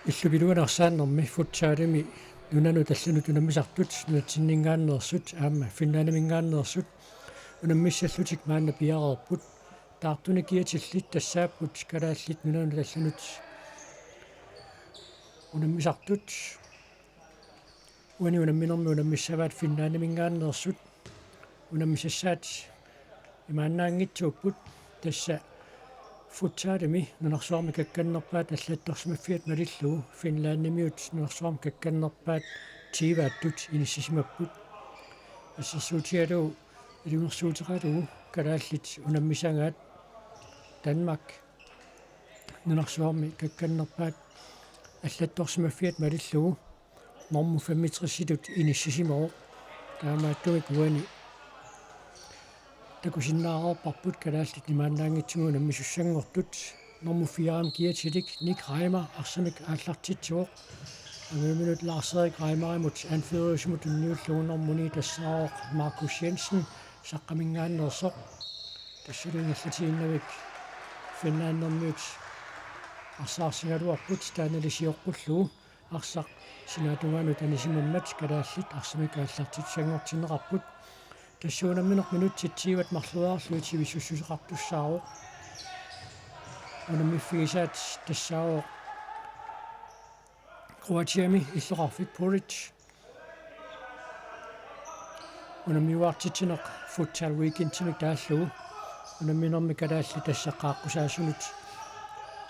иллупилуанерсааннэрми футсаалими нунану таллану тунаммисартут нунатсиннингааннерсут аама финнаанамингааннерсут унаммиссаллутик маанна пиареерпут таартуни киатиллит тассааппут калааллит нунану талланут унаммисартут уани унамминерми унаммиссаваат финнаанамингааннерсут унаммисассаат имааннаангитсууппут тасса футсаалими нунарсуарми какканнерпаат аллаатторсимаффиат малиллугу финлааннимиут нунарсуарми какканнерпаат тивааттут иниссисимаппут ассерсуутиалу илунерсуутеқалугу калааллит унаммисангаат Danmark нунарсуарми какканнерпаат аллаатторсимаффиат малиллугу норму 65-ситут иниссисимоо таамааттуик уани такусиннаарерпарпут калааллит имааннаангитсугу наммисуссангортут норму 4 киатилик Nick Reimer арсамик ааллартитсуоқ агаминут Lars-Erik Reimerimut анфериусмут унниуллугунэрмуни тассаоқ Markus Jensen саққамингааннерсоқ тассалунгерлатигиннавик финнааннэрмиут арсаарсигалуарпут тааналисиоққуллугу арсақ синаатугаану танисимаммат калааллит арсамик ааллартитсангортинеқарпут тассуунамминер минутситсииват марлуаарлуити виссуссусеқартуссааро унаммиффигисаат тассааро Кроатиами иллоқарфик Пурич унаммиуартитсинеқ футсал уикендтимик тааллугу унамминерми калаалли тассаққааққусаасунут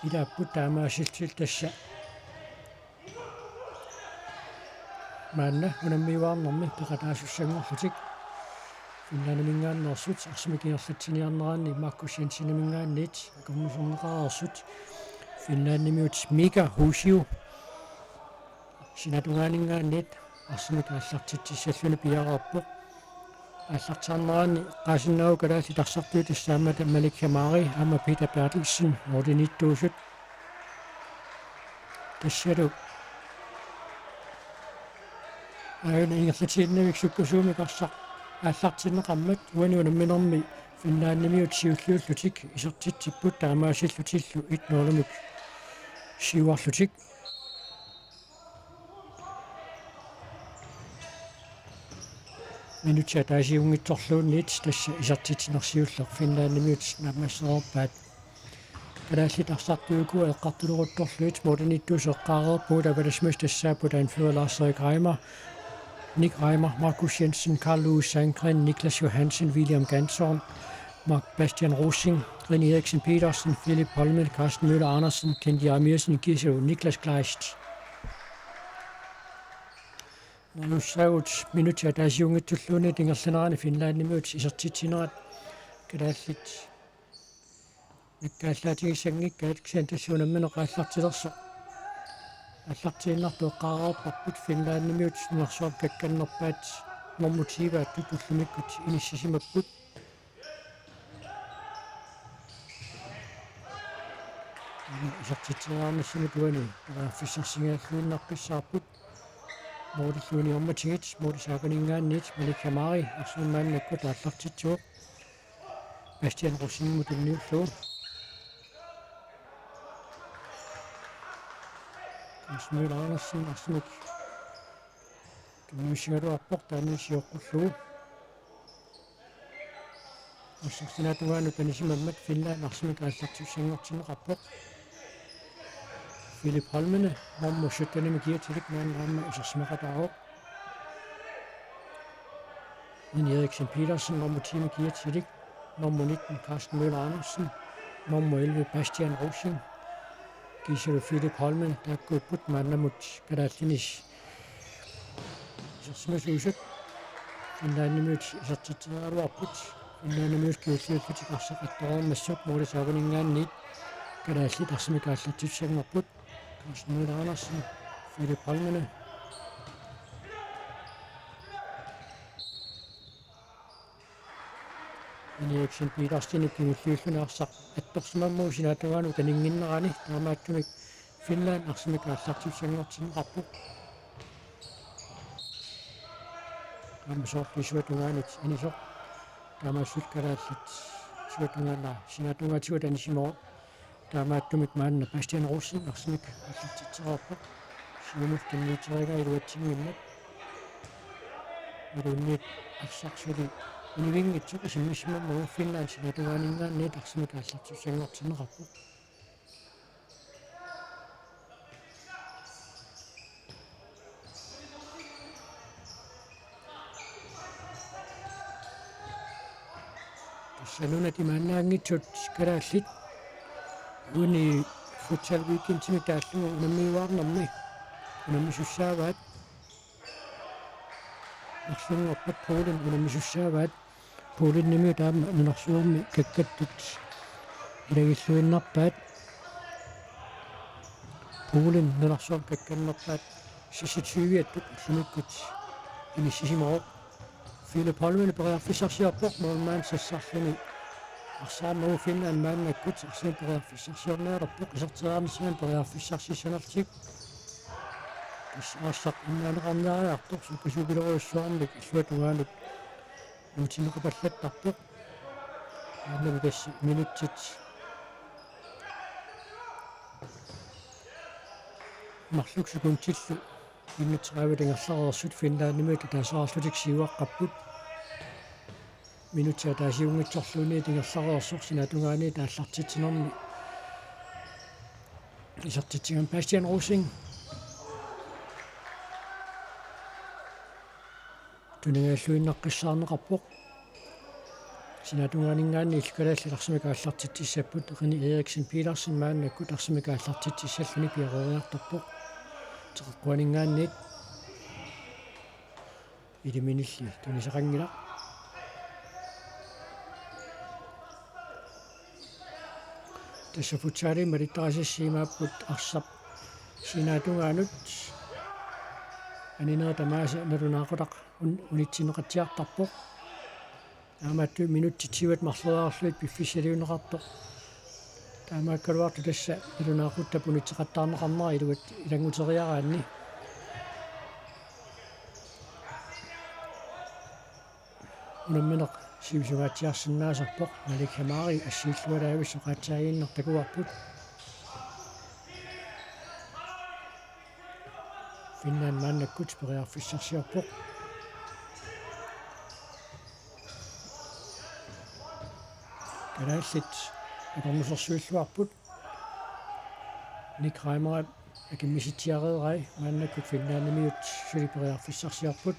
илааппут таамаасилтил тасса маанна унаммиуаарнэрми пеқатаасуссангорлутик финнаанамингааннерсут арсимикиерлатсиниарнераанни Markus Jensen-намингааннит акормусорнеқарерсут финнааннимиут Mika Husio синатугаанингааннит арсимик ааллартитсиссаллуни пиареерпоқ ааллартаарнераанни qaasinnaagu калаалли тарсартуи тассаамата Malik Hamari аама Peter Bertelsen ординитtuusut тассалу ингерлатииннавик суккусууми қарсақ ааллартиннеқармат уануунамминерми финнааннимиут сиуллууллутик исертитсиппут таамаасиллутиллу итнуулумик сиуарлутик минутса таасиунгитсорлуунниит тасса исертитсинерсиуллер финнааннимиут намассеерпаат калааллит арсартуйку эққартулерутторлуит модерниттуусеққаареерпуу таваласмас тассааппут анфюрер Lars-Erik Reimer Nick Reimer, Markus Jensen, Carl Louis Sandgren, Niklas Johansen, William Gantzorn, Mark Bastian Rosing, René Eriksen Petersen, Philip Holmen, Carsten Møller Andersen, Kent Jarmiersen, Gisel, Niklas Kleist. Nu saut minutia taasiungittulluuni tingerlaneraani Finlaannimiut isertitsineraat kalaallit nakkaallaatigissangikkaat kisantassuunammineq aallartilerso аллартииннартуэққаареерпарпут финлааннимиут нерсуар какканнерпаат нормутиваатту туллумиккут иниссисимаппут исертитсинаарнассими туани фиссерсингааллуиннарписсаарпут модиллуни омматигит модисааканингаанниит Malik Hamari арсуумааннаккут ааллартитсуоқ Bastian Rosing мутунниуллуу Carsten Møller Andersen арсимик киммисигалуарпоқ таанисиоққуллугу ассерсинатугаану танисимаммат Финланд арсимик ааллартиуссангортинеқарпоқ Philip Holmen норму 17 киатилик нааннаама исерсимақатаароқ René Eriksen Petersen норму 10 киатилик норму 19 Carsten Møller Andersen норму 11 Bastian Rosing Gisel Philip Holmen taakkuupput maannamut kalaallinis исерсимасуусат финнааннимиут исертитсинераалуарпут финнааннимиус киуллиуллутик арсақаттороормассук морисаагунингаанниит kalaallit арсимик ааллатсуссангорпут Carsten Møller Andersen Philip Holmen René Eriksen Petersen кимуллиуллуни арсақ атторсимаммуу синаатугаану танингиннерани таамааттумик Finland арсимик ааллартиуссангортинеқарпут амсоорлу суатугаанит анисоқ таамаассут калааллит суатугаана синаатугаатигут анисимоо таамааттумик маанна Bastian Rosing арсимик аллартитсерааппа сиумут кинниитерига илуатсигуиммат илунниит арсарсули унивингитсук симмисимамму Финланд синатугаанингаанниит арсимик аллартуссангортинеқарпу тассалунати мааннаангитсут калааллит уни футсал викинтими тааллугу унаммиуаарнарми унаммисуссааваат арсунгорпат Полин унаммисуссааваат Полинними таама нунарсуурми каккаттут илагиллуиннарпаат Полин нунарсуум какканнерпаат сиситсуивиаттут сумиккут инисисимоо Philip Holmen bereafissarsiarpoq muulmaan sassarluni арсаамагу Финланд мааннаккут арсин bereafissarsiornaalerpoq isarteraamissaan bereafissarsisanertik issaassaq иннаанеқарниариартор сукасугилеруйуссуарник иллуатугаанут нутинеқапаллаттарпоq ааннами тасси минутсит марлуксукунтиллу иннутсераавилингерлареерсут Финланднимик таасаарлутик сиуаққаппут минутсиа таасиунгитсорлууни тингерлареерсор синатунгаани тааллартитсинерми исертитсиган Bastian Rosing тунингааллуиннаққиссаарнеқарпоқ синатунгаанингаани илкалаалларсимик ааллартитсиссаппут Rene Eriksen Petersen мааннаккут арсимик ааллартитсиссаллуни пиарериарторпоқ теққуанингаанниит илиминилли тунисақангила тассафутсаали малиттарасиссиимааппут арсап синаатунгаанут анинера тамааси налунаақутақ унитсинеқатсиартарпоқ таамаатту минуттитсиват марлераарлуит пиффисалиунеқартоқ таамааккалуарту тасса налунаақуттап унитсеқаттаарнеқарнера илуат илангутериараанни унамминеқ сиусугаатсиарсинаасарпоқ Malik Hamari ассииллуалаависсоқаатсаагииннер такуарпут Финланд мааннаккут периарфиссарсиарпоқ калааллит акормусерсуиллуарпут Ник Reimer акиммиситсиареерай мааннаккут Финланднимиут сулипериарфиссарсиарпут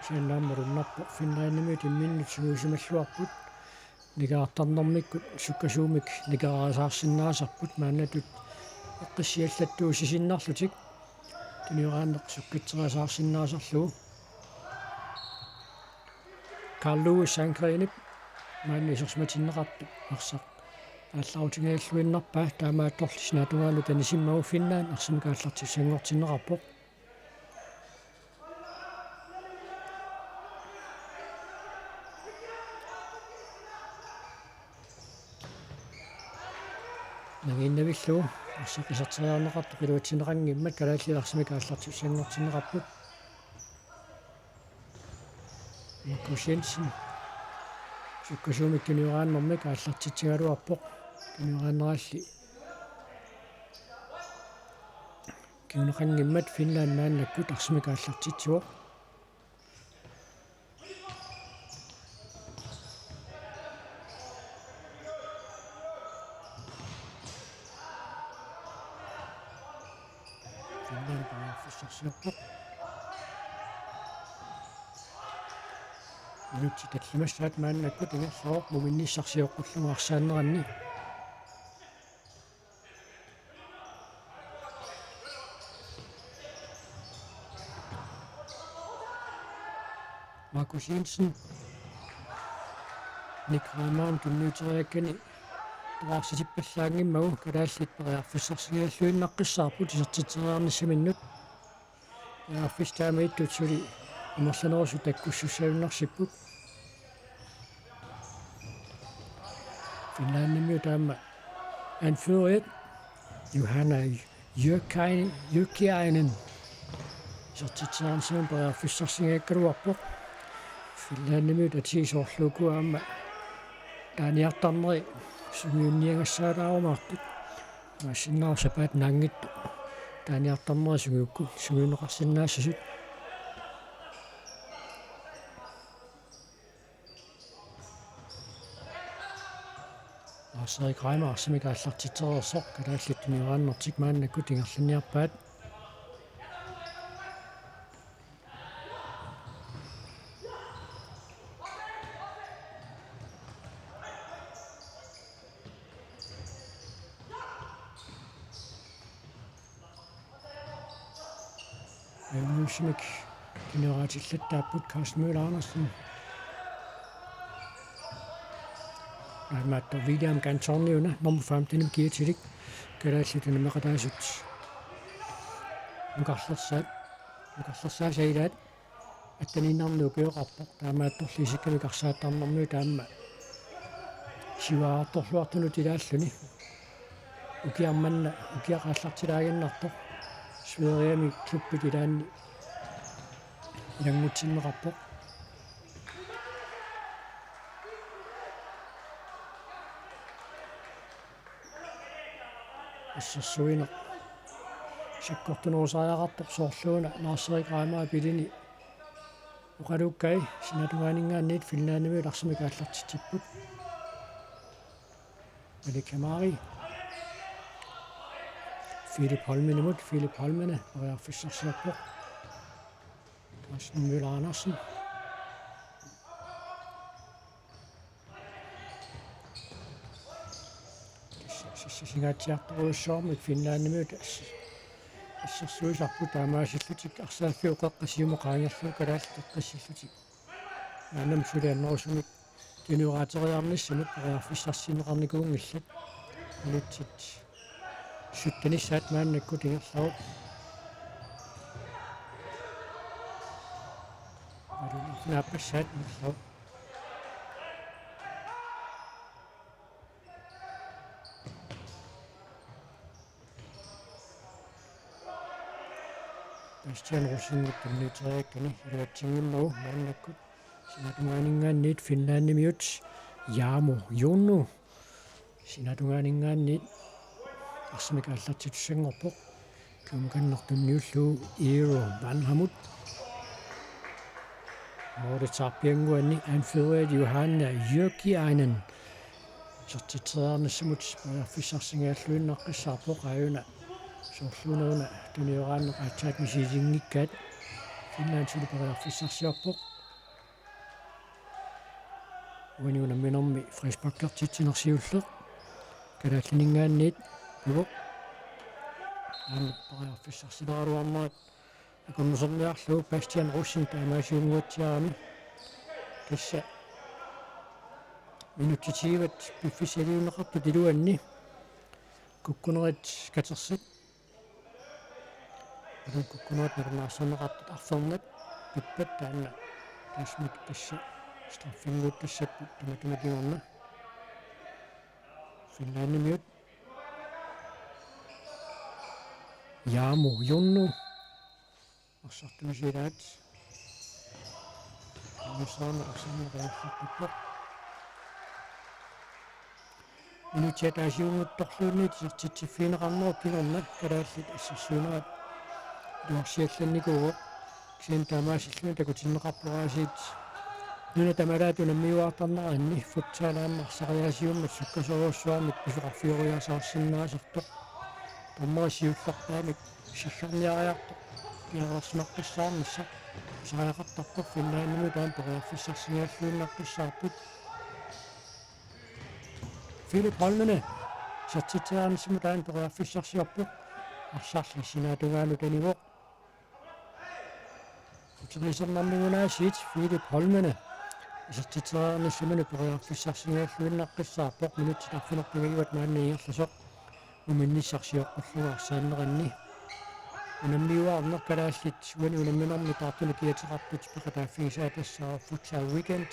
сианнааммалуннарпо Финланднимиут имминнут сигуусималлуарпут никаартарнэрмиккут суккасуумик никараасаарсинаасарпут мааннатут эққиссиаллаттуу сисиннарлутик тиниорааннеқ суккитсераасаарсинаасарлуу Carl Lewis Sankreeniп маанни сорсматиннеқарту арсақ ааллаутингааллуиннарпаа таамаатторлиснаатугаалу танисиммагу Финланд арсимикааллартиссангортиннеқарпоқ нагиннавиллуу арсақисартериарнеқарту қилуатсинеқангиммат калааллиларсимикааллартиссангортиннеқарпут Кушенсен суккасуумик киниорааннэрмик ааллартитсигалуарпоқ киниорааннералли киунеқангиммат Финланд мааннаккут арсимикааллартитсуоқ Финланд бааффиссарсиарпоқ нутси таллимассаат мааннаккут ингерлаоқ муминниссарсиоққуллугу арсааннеранни Markus Jensen Nik Reimer tunniuteriakkani таарситиппаллаангиммагу калааллит периарфиссарсигаллуиннаққиссаарпут исертитериарниссаминнут яаффистаамииттут сули имерланерусу таккуссуссавиннарсиппут Финланднимиу таама анфюрит Johanna Jyrkiainen исертитериарнисамин периарфиссарсигааккалуарпоқ Финланднимиу татисоорлукуаама таниартарнери сугиунниангассаалаарумаартут массиннаарсапаат наангитту таниартарнери сугиукку сугиунеқарсинаассасут асари краймаарсими кааллартитерерсоқ калааллиттуниорааннэртик мааннакку тингерланиарпаат Musik generaatillатtaa podcast Møller Andersen. Maatto William Gantorniuna nummer 15 gietilik kalaallituna meqataasut. Muqarlersaa sailaat attaninnarnu keoqarpoq taamaattorliisikkami qarsaattarnermi taamma sivaartorluartunu tilaalluni ukiarmanna ukiaqaallartilaaginnartoq Sveriami klubbit ilaanni ilangutsinneqarpoq assassuina sikkortunuusaajaqartoq soorluuna naarseri graamaa pilini uqalukkai sinatuaaningaanniit finnaanimi larsimi kaallartitipput Malikamari Philip Holmene oriarfissarsiarpoq Carsten Møller Andersen singaatiartoruussoormik finnaannimut assarsuisarput taamaasillutik arsaaffiuqeqqasiumo qaangerlu kalaalteqqassillutik naanam suliannerusumik tinuuraateriarnissamut oriarfissarsineqarnikuungillat nutsit Suttenissaat maannakku tingerlaut naapassaat tingerlaut Bastian Rosengut tunniteriakkani iluatsinngimmagu maannakkut sinatuaaningaanniit finnaannimiut Jarmo Junnu sinatuaaningaanniit Arsimi kaallartitussangorpoq kuumukannertunniulluu Eero Vanhamut Mooritarpianguanni anfører Johanna Jyrkiainen sertitreernissamut oriarfissarsingaаллуиннаққиссаарpoq ajuna soorluuneruna tuniорааннеqaatsaat misiisingnikkaat Finlandsuli oriarfissarsiorpoq uaniunamminermi Frederiksbakkertitsinersiulleq kalaalliningaanniit Pivo oriarfissarsineqaluarnerat akunnerserniarluu Bastian Rosen taamaasiunguatsiarami kissa minuttitiivat piffisaliuneqartut iluanni kukkunerit katersat kukkunerit narunaarserneqartut arfernat pippat taanna taasmik kissa straffinguuttassappu tumatumatiorna Finnaannimiut Jarmo Junnu arsartuusilaat arsanneqartarpippoq minutiataasiunguttorluunniit sertitiffiineqarnerup kinerna kalaallit assarsuunerat luarsiallannikuuq kisen taamaasilluun takutinneqarporaasiit nuna tamalaatuna miuartarneranni futsalaammarsariaasiummat sukkasoruussuarmik pisuqarfioriasaarsinnaasertoq таммаасиуллартаамик силлерниариарто иерерсмаққиссаарнisса сааяқартарпо финнаанними таан ториарфиссарсигааллуиннаққиссаарпут Philip Holmene сертитеарнисму таан ториарфиссарсиорпо арсаарли синаатугаалу таниво утерисернармигунаасиит Philip Holmene сертитеарнисмуна ториарфиссарсигааллуиннаққиссаарпо минутиларфинерпигиват мааннииерласоқ уминниссарсиоққуллуарсааннеранни унаммиуаарнеркалааллит уани таартуна киатеқарпут пеқатааффигисаатассаа футсаа уикенд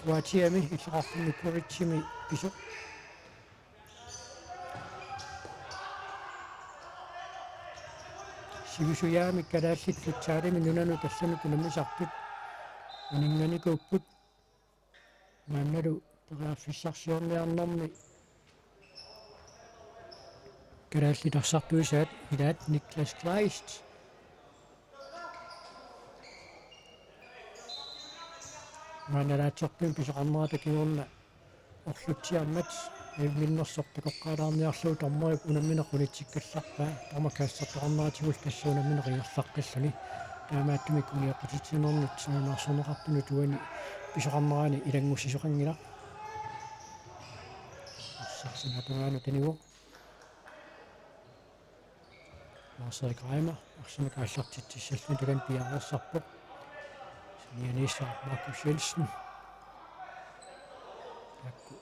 куатиами иллеқарфинни пуритсими писо сивисуяами калааллит футсаалими нунану таллану тунамисарпут унинганикууппут маанналу Pereaffissarsiorniarnermi kalaallinersartuisaat ilaat Niklas Kleist maanalaatsorpim pisoqarnerata kingorna орлутсиармат миннерсортакоққалаарниарлуу торморип унаммина қулитсиккалларпаа тамакаассартоқарнаатигул тассуунаммина рингерлаққиллани таамааттуми куниаққутитсинернут саанаарсорнеқартуну туани писоқарнераани илангуссисоқангила ассарсинатуаана танигу Marcel Greimer арсимак ааллартитсиссаллун такан пиаарерсарпоқ синианиса Markus Jensen акку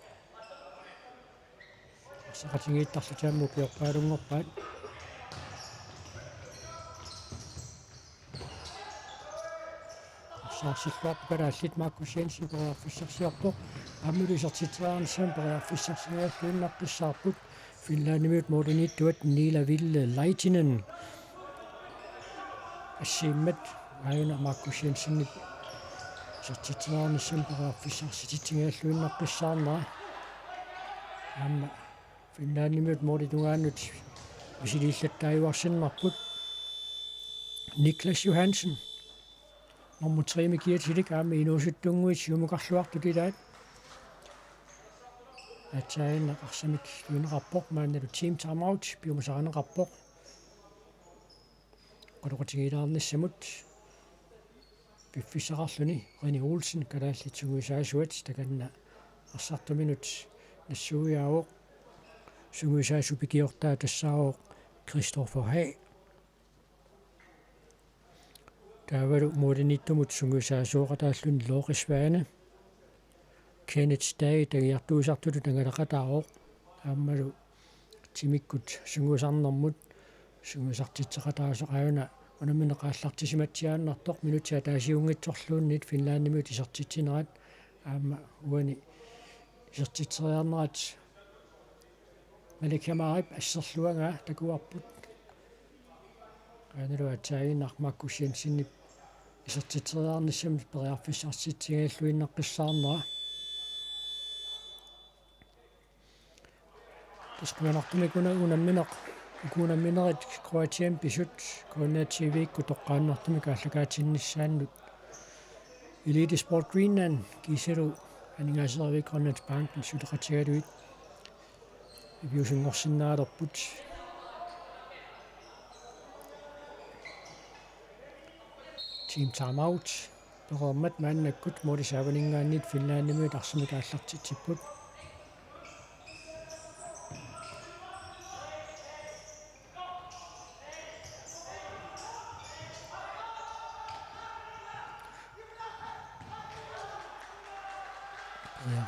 сақатингииттарлутаамму пиорпаалунгорпаат саарсиллуарпу калааллит Markus Jensen переарфиссарсиарпоқ аммулисертитсаарнссаам переарфиссарсигаллуиннаққиссаарпут финлаанимиут модерниттуат Нила Ville Laitinen ассииммат аина Markus Jensen сертитсаарнссаам переарфиссарсититсигаллуиннаққиссаарнера амма финлаанимиут модитунгаанут висилииллаттааюарсиннарпут Niklas Johansen номер 3 микиатилик аама инуусуттунгуит сиумукарлуартутилаат атсаина арсамик юнеқарпоқ маанналу team timeout пиумасаранеқарпоқ qoloqutigilaarnissamut пиффисақарлуни René Olsen калааллитсугуисаасуат таканна арсартуминут нассуиаавоқ сугуисаасу пикиортаа тассаавоқ Christopher Hag таавалу модерниттумут сугуисаасуоқатааллун лоорисваана Kenneth Stage тагиартуусартулу тангалақатаароқ ааммалу тимиккут сугуисарнэрмут сугуисартитсеқатаасоқ аюна унамминеқааллартисиматсиааннартоқ минутсаа таасиунгитсорлууннит финлаанимиут исертитсинерат аама уани исертитсериарнерат маликамаарип ассерлуангаа такуарпут аналу атсаагиннар Markus Jensen исертитсериарниссам переарфиссарситсигаллуиннаққиссаарнера тискуанартумикуна унамминеқ укунамминерит Kroatien писут координативиикку тоққааннартуми кааллакаатиннissaannут Elite Sport Greenland кисеру анигаасерави Grønlands Banken сулеқатигалуит ивиусунгорсиннаалерпут team timeout перормат мааннаккут модисаавалингааннит финлаанимиут арсимик ааллартитсиппут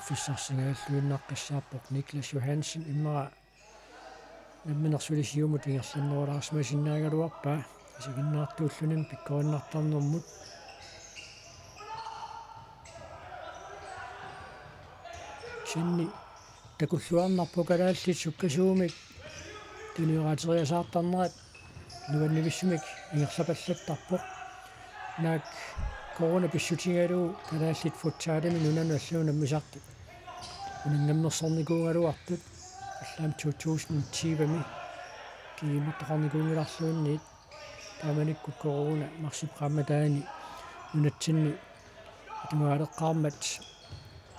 фиссарсигааллуиннаққиссаарпоқ Niklas Johansen иммара намминерсулисиумут ингерланнерулаарсмасиннаагалуарпаа сигиннаартууллуним пиккоиннартарнэрмут синни такуллуарнарпу калааллит суккасуумик туниораатериасаартарнерат нуаннивиссумик ингерлапаллаттарпоқ наак корона писсутингалуу калааллит футсаалами нунану аллуунаммисартут унингаммерсорникуунгалуартут аллаам 2020ми киимуттақарникуунгиларлуунниит тааманикку корона марсипрааматаани нунатсинни атумаалеққармат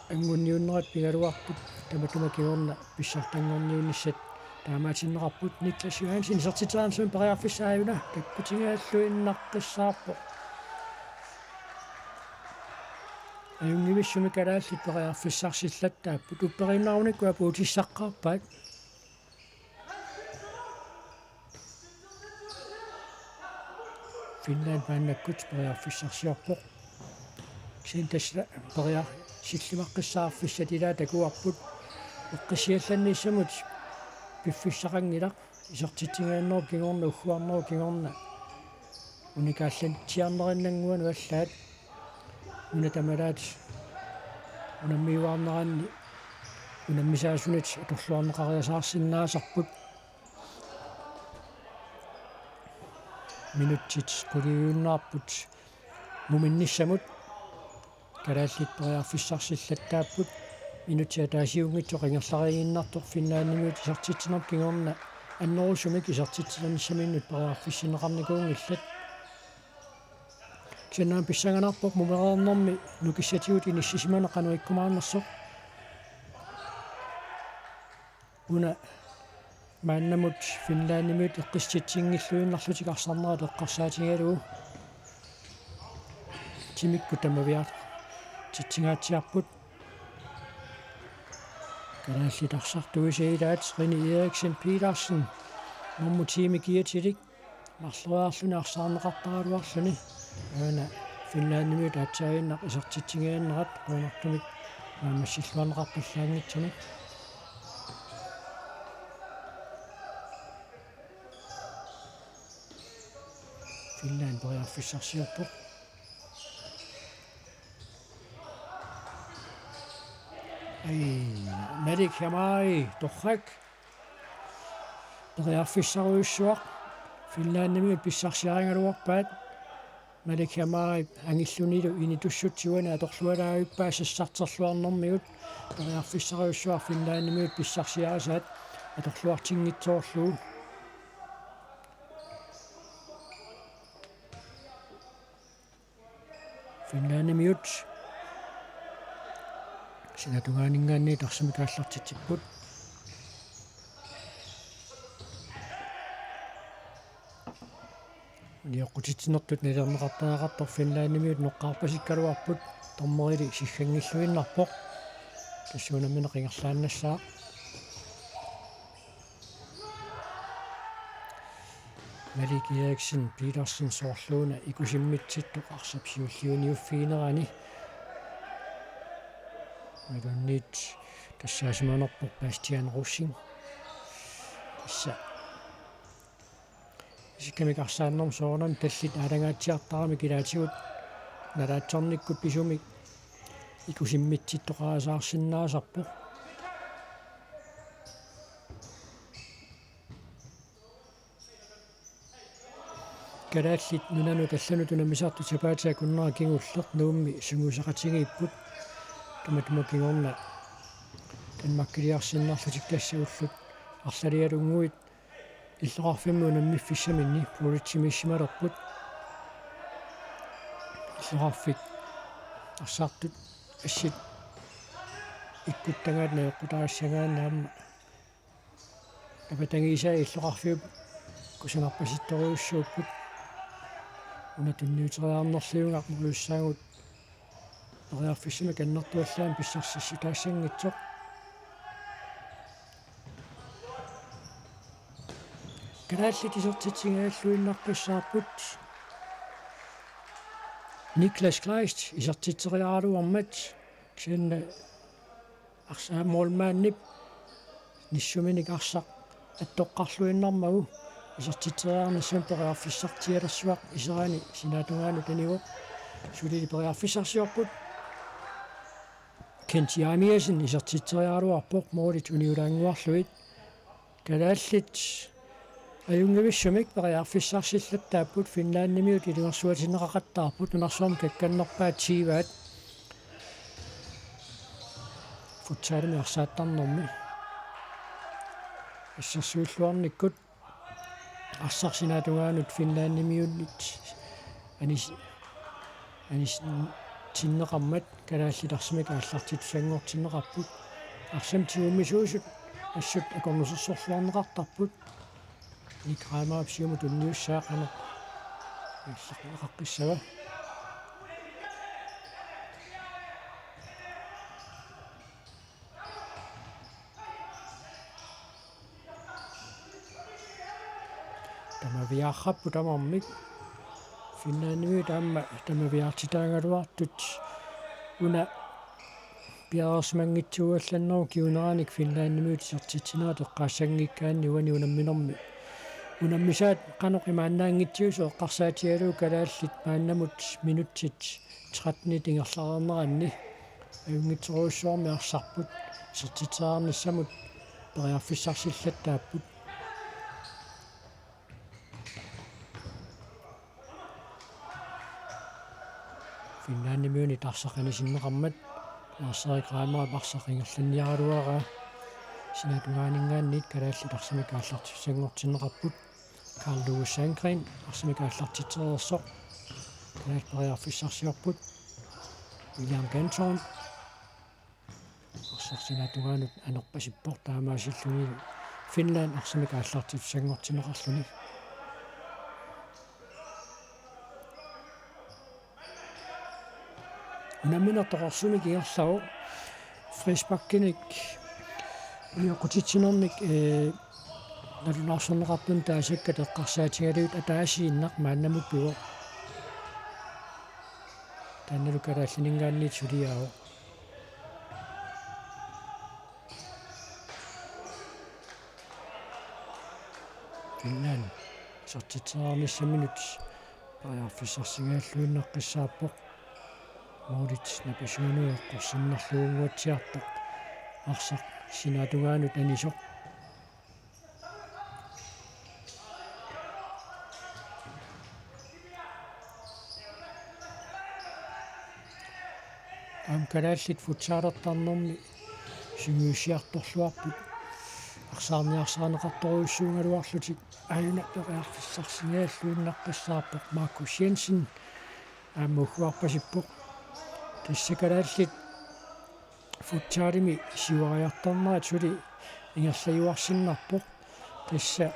ангунниуннерат пигалуарпут таматумакиорна писсартангорниунниссат таамаатиннеқарпут Niklas Johansen сертитаансуун переарфиссааюна таккутингааллуиннаққиссаарпо аюнгивиссуми калааллит переарфиссарсиллаттааппут уппериннарунаккуа пуутиссаққарпаат Finland мааннаккут переарфиссарсиорпоқ синтасла переар силлимаққиссаарфиссатилаа такуарпут эққисиалланниссамут пиффиссақангилақ исертитсингааннеру кигорна уггуарнеру кигорна уникааллантиарнериннангуану аллаат унатамалаат унаммиуарнеранни унаммисаасунит аторлуарнеқариасаарсиннаасарпут минутсит qulиуиннаарпут муминниссамут калааллит переарфиссарсиллаттааппут minutia taasiungitsoqingerlariginnartoq Finlandimuut isartitsinaq kingorna аннерусумик исартитсиланissаминнут периарфиссинеқарникуунгиллат ксенаам писсаганарпоқ мумереернэрми нукиссатигут иниссисимана қануиккумааннерсоқ уна мааннамут Finlandimuut эққисситсингиллуиннарлутик арсарнерат эққарсаатигалуу тимикку тамавиар титсингаатсиарпут Kanallitarсартуисаилаат Rine Eriksen Petersen норму тими киатилик марлуаарлуни арсаарнеқартаралуарлуни аана Finlandimuut аатсаагиннақ исартитсигааннерат қуинартумик маамассиллуарнеқарпаллаангитсуник Finland периарфиссарсиорпоқ Malik Hamai torrak periarfissaruissuaq Finlandimuut pissarsiaringaluarpaat Malik Hamai angillunilu initussutsuana atorlualaagippaa sassarterluarnermigut periarfissaruissuaq Finlandimuut pissarsiarasaat atorluartinngitsoorluu Finlandimuut Sinatungaaningaanni tarsumikaаллартитсиппут Ниоқутитсинертут налернеқартаақартор Finlandimuut ноққарпасиккалуарпут тормерили сиггангиллуиннарпоқ тассуунаммина қингерлааннассаа Malik Eriksen Petersen соорлууна икусиммитситтоқ арсапсиуллиуниуффиинерани Meganit тассаасиманерпо Bastian Russing исса исиккамикарсааннерм соонам таллит аалангаатсиартарами килаатигут налаатсорниккут писумик икусиммитситтоқаасаарсиннаасарпо калааллит нунану таллану тунамисаарту сапаатаа куннера кигуллер нуумми сунгусақатигииппут таматумакингорна танмаккилиарсиннарлутик тассагуллут арлалиалунгуит иллоқарфиммуна миффиссаминни политимиссималерпут иллоқарфик арсаартут ассит иккуттагаат наеққутаассагааннаама апатангисаа иллоқарфиуп кусанарпаситториуссууппут уна тунниутериарнерлиунгақ мулуссаагут периарфиссима каннертуаллаан писсарсисси таассангитсоқ Kanallit isartitsingaаллуиннарпассаарпут Niklas Kleist isartiteriaaluarmat ксианна арсааммуулмааннип ниссуминик арсақ аттоққарлуиннармагу исартитериаарнассам периарфиссартиалерсуақ исерани синаатунгаану таниуоқ сулили периарфиссарсиорпут Kent Jamiasen isartiteriaaluarpoq moolit uniulaanguarluit kalaallit ajungavissumik periarfissarsillattaaput Finlandimuut ilingersuatineqaqattaarput unarsuam kakkannerpaat siivaat futsalimi arsaattarnermi ассерсууллуарниккут арсарсинаатугаанут Finlandimuunit анис тиннеқармат калааллиларсимик ааллартитсангортиннеқарпут арсам тиуммисуусут ассут акорнусерсорлуарнеқартарпут никраамаап сиуму тунниуссаақана иллаққиссава тамавиарраппу тамармик Finlandimuut таама тамавиартитаангалуартут уна пиарсмангитсуалланнеру киунераник Finlandimuut сертитсинаа тоққаассангиккаанни уани унамминерми унаммисаат каноқи мааннаангитсиусу эққарсаатигалуу калааллит мааннамут минутсит 13 тингерлаарнеранни аюнгитсоруussуарми арсарпут сертитсаарнассамут периарфиссарсиллаттааппут Finlandimuuni тарсақанисиннеқармат Narsariqaama marsaqingerlunniaraluara sinatugaaninggaannit kalaallitarsimikaallartissanngortinneqarput Carl Lewis Sandgren arsimikaallartitserersoq kalaalperiarfissarsiorput William Ganthorn arsersinatugaanut anerpasippo taamaasilluni Finland arsimikaallartitsanngortinneqarluni unamminertoqorsumik ingerlagu Frisbakkinik uliuqutitsinnermik nalunaarsorneqartun taasakka teqqarsaatigaluut ataasiinnaq maannamut pivo tannalu kalaallininggaanniit suliaau Finland sortitserarnissaminut pariarfissarsigaаллуиннаққиссаапpoq Maurits napasuunueqqorsimnerluunguatsiartoq arsaq sinatugaanut anisoq kalaallit futsaalertarnermi singuissiartorluarput арсаарниарсаанеқарторуйуссуунгалуарлутик аюна периарфиссарсигааллуиннаққиссаарпоq Marcus Jensen ааммуггуарпасиппоq тассакалааллит футсаалими сивариарторнерат сули ингерлаюарсиннарпоq тасса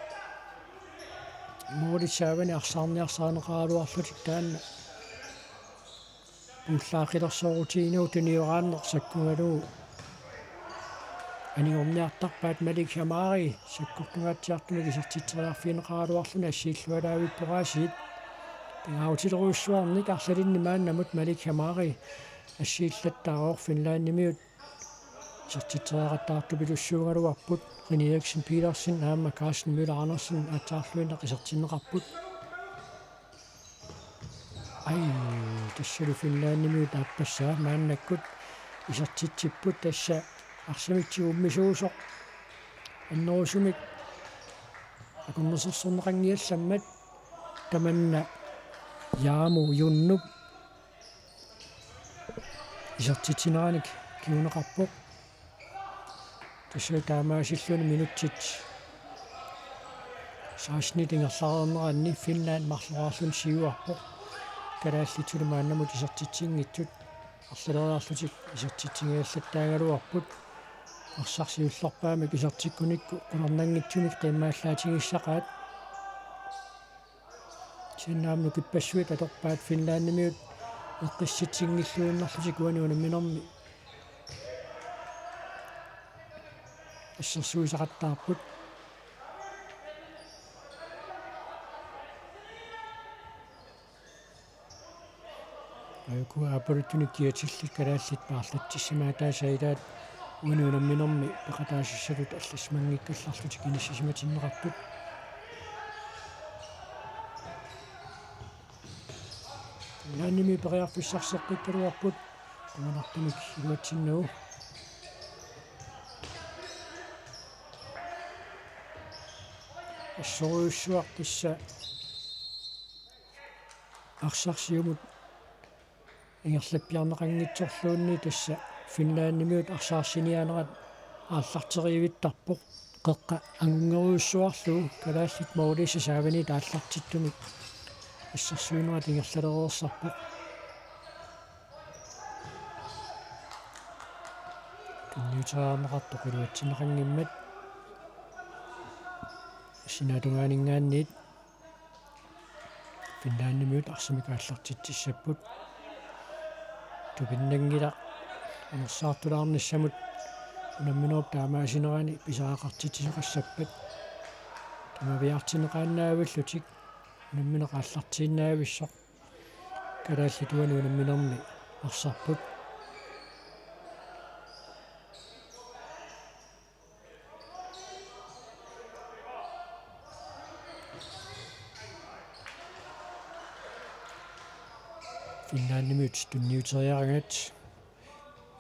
моорисаавани арсаарниарсаанеқаралуарлутик таанна пуллаақилерсоорутигинуу туниорааннер саккунгалугу аниорниартарпаат Малик Хамари саккортунгаатсиартумик исертитсериарфинеқаралуарлуни ассииллуалаавиппораасиит пингааутилеруйуссуарник арлалинни мааннамут Малик Хамари ассииллаттааоор Финлааннимиут исертитсериақаттаарту пилуссуугалуарпут Рини Эриксен Пилерсен аама Карстен Мюллер Andersen атаарлуиннеқ исертиннеқарпут ай тассалу Финлааннимиут ааппассаа мааннаккут исертитсиппут тасса арсамитсигуммисуусоқ аннерусумик акуннерсерсорнеқангиалламмат таманна яаму юннуп исертитсинерааник киунеқарпоқ тасса таамаасиллуни минутсит сааснит ингерлаарернераанни Финланд марлораарлун сиуарпоқ калааллитсулу мааннамут исертитсингитсут арлалериарлутик исертитсингааллаттаагалуарпут арсарсиуллерпаамик исертиккуникку qulornangitsumik qimmaallaatigissaqaat синнаамну киппассуит аторпаат Финлааннимиут эққисситсингиллуиннарлутик уаниунамминерми ассерсуисақаттаарпут айкуа апоритуникиатиллит калааллит паарлатсиссимаатаасаилаат уаниунамминерми пеқатаасиссалут алласмангиккалларлутик иниссисиматиннеқарпут Финлаанними периарфиссарсеққиккалуарпут аманартумик илуатсиннагу ассоруйуссуар тасса арсарсиумут ингерлаппиарнеқангитсорлуунни тасса Финлааннимиут арсаарсинианерат ааллартериивиттарпоқ қеққа ангунгеруйуссуарлугу калааллит моолиса саавани тааллартиттумик ассерсуинерат ингерлалереерсарпоқ тунниутаарнеқартоқ илуатсинеқангиммат синатугаанингаанниит Финлааннимиут арсимикааллартитсиссаппут тупиннангила анерсаартулаарниссамут унамминеруп таамаасинерани писаақартитсисеқассаппат тамавиартинеқааннаавиллутик унамминеқааллартииннаависсоқ калааллитуани унамминерми арсарпут Финлааннимиут тунниутериарагат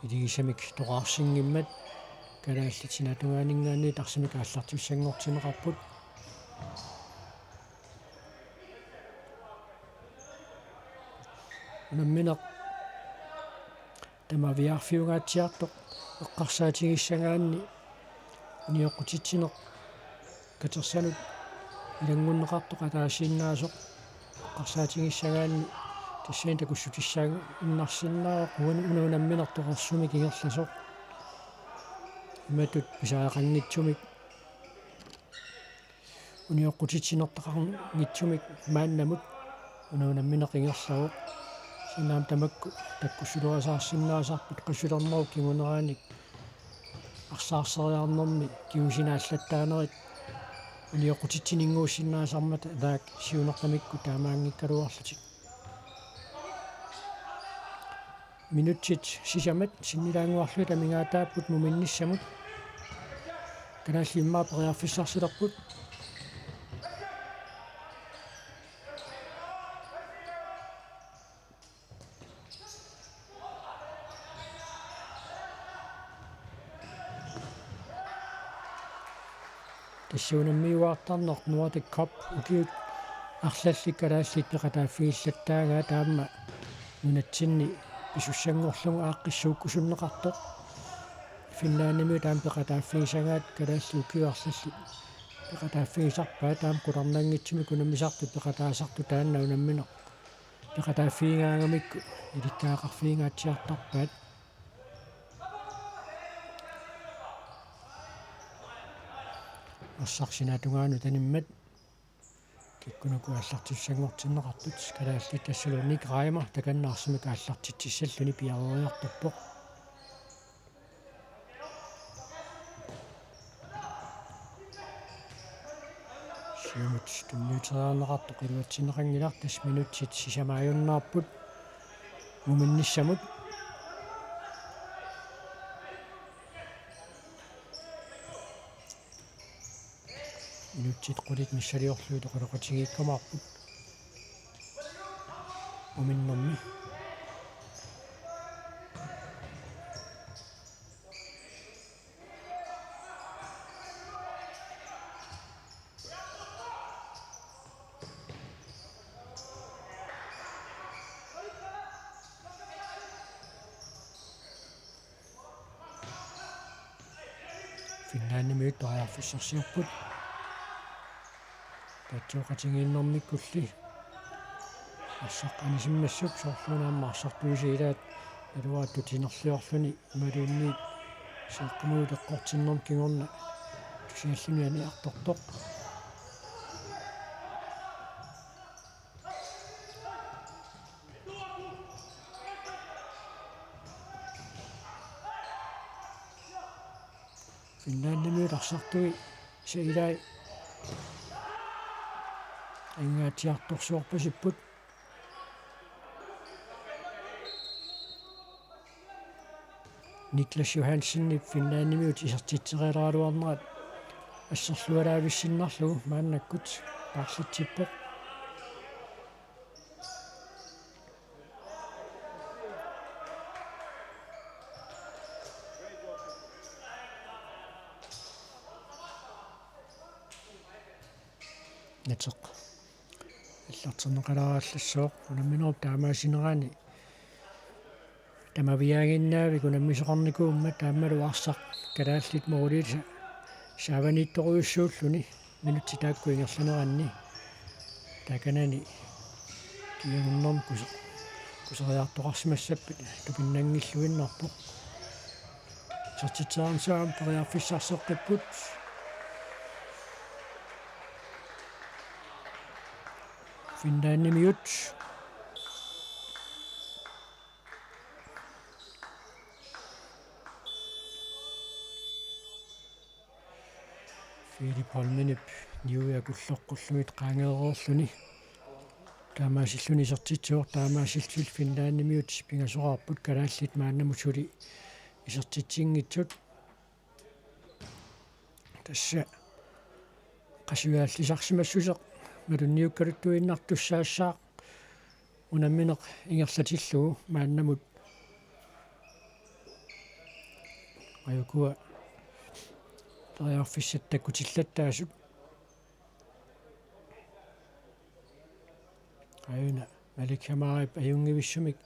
илигисамик тоқарсингиммат калааллитинатугаанингаани тарсимик ааллартуссангортинеқарпут унамминеқ тамавиарфиунгаатсиарто эққарсаатигиссагаанни униоққутитсинеқ катерсанут илангуннеқартоқ атаасииннаасоқ эққарсаатигиссагаанни тассаин такуссутиссаага иннарсиннаа унунамминертоқарсуми кигерласоқ иматут писаақангитсумик униоққутитсинертақарнгитсумик мааннамут унунамминеқингерлавоқ синаам тамакку таккуссулуасаарсиннаасарпут қассулернерук кигунерааник арсаарсериарнэрми киусинааллаттаанерит униоққутитсинингууссиннаасармата таак сиунертамикку таамаангиккалуарлутик минутсит сисамат синнилаангуарлу тамингаатааппут муминниссамут канааллиммаа периарфиссарсилерпут тассуунаммиуаартарнеқ Nordic Cup укиут арлалликкалааллит пеқатааффигиллаттаагаа таама нунатсинни писуссангорлугу ааққиссууккусуннеқартоқ финнааними таам пеқатааффигисагаат калаалли укиуарлалли пеқатааффигисарпаа таам куларнаангитсими кунаммисарту пеқатаасарту таанна унамминеқ пеқатааффигингаагамикку иликкаақарфигингаатсиартарпаат ассарсинаатунгаану таниммат киккунуку аллартиссангортиннеқартут калаалли тассалуник райма таканнаарсими кааллартитсиссаллуни пиарериарторпоқ сиумут тунниутераарнеқартоқ илуатсинеқангилар тас минутсит сисамааюннаарпут муминниссамут минутсит qulит миссалиорлуут оқалоқатигииккамаарпут уминнэрми финнааннимиут тариарфиссарсиорпут татсоқатигииннэрмиккулли ассаққанисиммассук соорлуунааммаарсартуусиилаат алуааттут синерлиорлуни ималуунни сеққумуут эққортиннэрм кигорна тусиаллуни аниарторторқ финнааннимиут арсартуи саилай ингаатиарторсуорпасиппут Niklas Johansen финнааннимиут исертитсериалаалуарнерат ассерлуалаависсиннарлугу мааннаккут паарлитсиппоқ натеқ иллартернеқаларааллассооқ унамминеруп таамаасинераани тамавиаагиннаави кунаммисоқарникуумма тааммалу арсақ калааллит морулиса сааванитторуйуссууллуни минутси таакку ингерланеранни таканани киагуннэрм кусериартоқарсимассаппит тупиннангиллуиннарпоқ сертитсаарнсаам периарфиссарсеққиппут финнааннимиут Филип Холменип ниуяакуллоққуллуит qaangeereerluni таамаасиллуни сертитсуор таамаасиллил финнааннимиут пингасораарпут калааллит мааннамусули исертитсингитсут тасса qasuaallисарсимассусеқ малунниуккалуттуиннартуссаассаа унамминеқ ингерлатиллугу мааннамут аюкуа тариарфиссаттаккутиллаттаасут аюна маликхамаарип аюнгивиссумик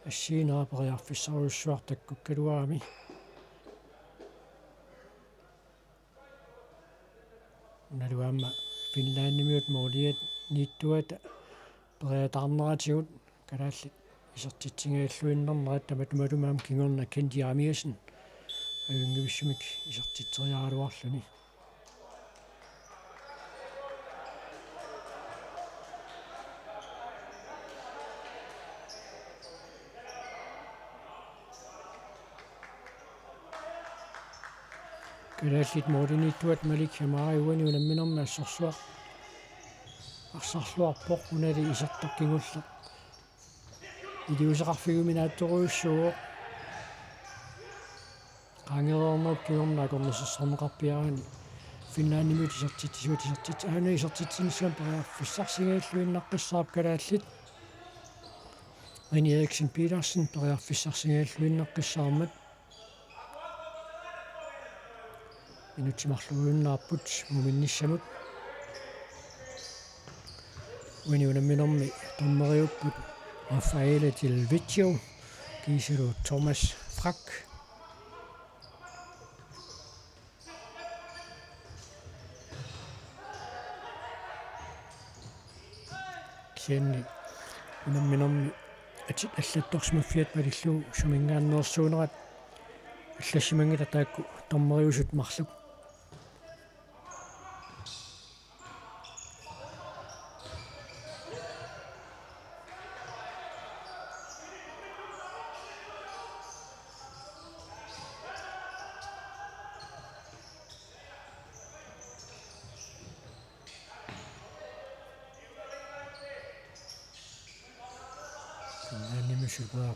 ассиинерапериарфиссаруйуссуартаккук калуарами налуамма финлааннимиут моолиат нииттуата периатаарнератигут калааллит исертитсингааллуиннэрнерат таматумалумаам кингорна кендиамиасен аюнгивиссумик исертитсериаралуарлүни калааллит моолинииттуат малик хамаариуани унамминерма ассорсуа арсарлуарпоқ унали исертақкингуллеқ илиусеқарфигуминаатторуйуссуо қангерернеруп киорнаа корнисерсорнеқарпиарани финлааннимиут исертитсуут аана исертитсинissaan периарфиссарсигааллуиннаққиссаап калааллит Rini Eriksen Petersen периарфиссарсигааллуиннаққиссаармат инутсимарлугууннаарпут муминниссамут униунамминерми томмериуппут Raffaele Del Vecchio Giselo Thomas Frack кианни унамминерми атит аллатторсмаффиат малиллуу сумингааннерсуунерат аллассимангила таакку томмериусут марлук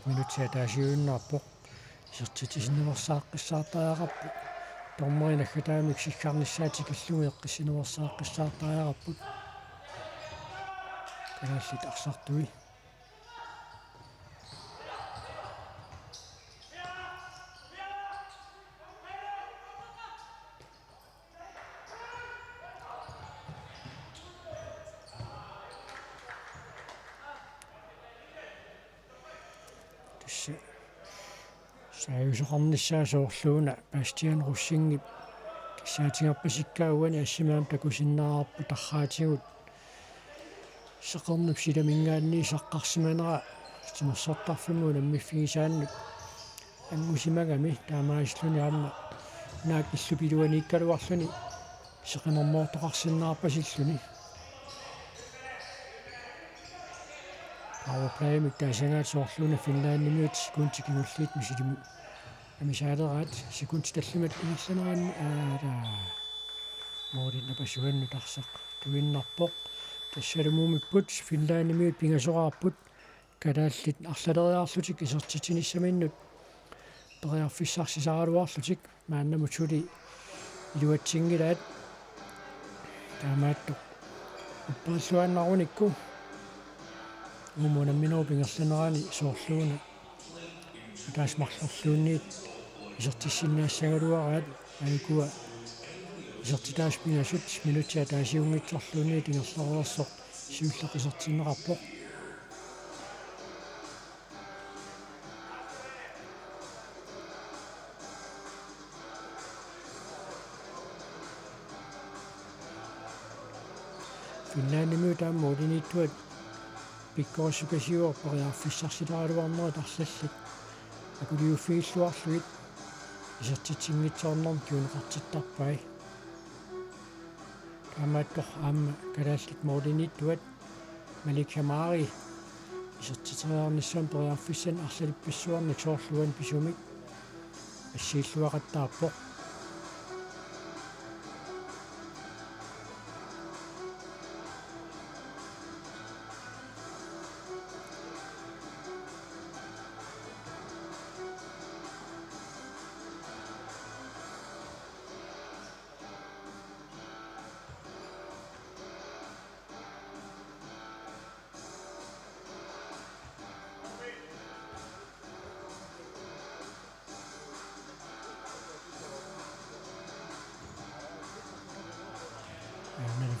минутсиа таасиуиннаарпоқ исертитисиннерсааққиссаартариақарпут тормерина хатаамик сиггаарниссаатикиллуги эққиссинерсааққиссаартариақарпут калааллит арсартуи сааюсоқарниссаасоорлууна Bastian Russiнгип кисаатингерпасиккаагуани ассимаам такусиннаарарпу тарраатигут сеқернуп силамингаанни саққарсиманера тимерсортарфимму наммиффигисааннут ангусимагами таамаислуни аама наак иллупилуанииккалуарлуни сеқимермоортоқарсиннаарпасиллуни Powerplay mit таасангаат соорлууна финлааннимиут секундтикингуллиит мисилиму амисаалераат секундталлимат илиссанерани аала мооринна пасуанну тарсақ туиннарпоқ тассалумуумиппут финлааннимиут пингасораарпут калааллит арлалериарлутик исертитиниссаминнут периарфиссарсисаралуарлутик мааннамут сули илуатсингилаат таамааттоқ уппааллуаннаруникку умунамминеру пингерланерани соорлууна таасмарлерлуунниит исертиссиннаассагалуараат айкуа исертитаас пингасут минутиа таасиунгитсерлуунниит ингерларерсоқ сиуллеқ исертиннеқарпоқ финлааннимиу тааммаулинииттуат пиккорсукасиуор периарфиссарсилаалуарнерат арлаллит акулиуффигиллуарлуит исертитсингитсоорнерм киунеқартиттарпай таамааттор аама калааллит моолинииттуат малик хамаари исертитериарниссуан периарфиссан арлалипписсуарни тоорлуан писумик ассииллуақаттаарпоқ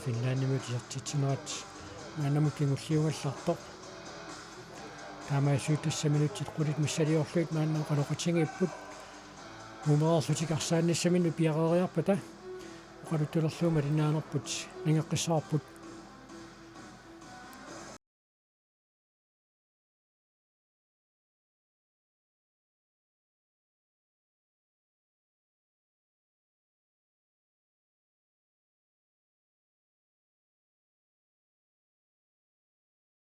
финлааннимут исертитсинерат маанамут кингуллиунгаллартоқ таамаасуутассаминутсит qulит миссалиорлуит мааннаа qalоqатингиппут мумеерлутикарсаанниссаминну пиарериарпата оқалутулерлуума линаанерпут нингеққиссаарпут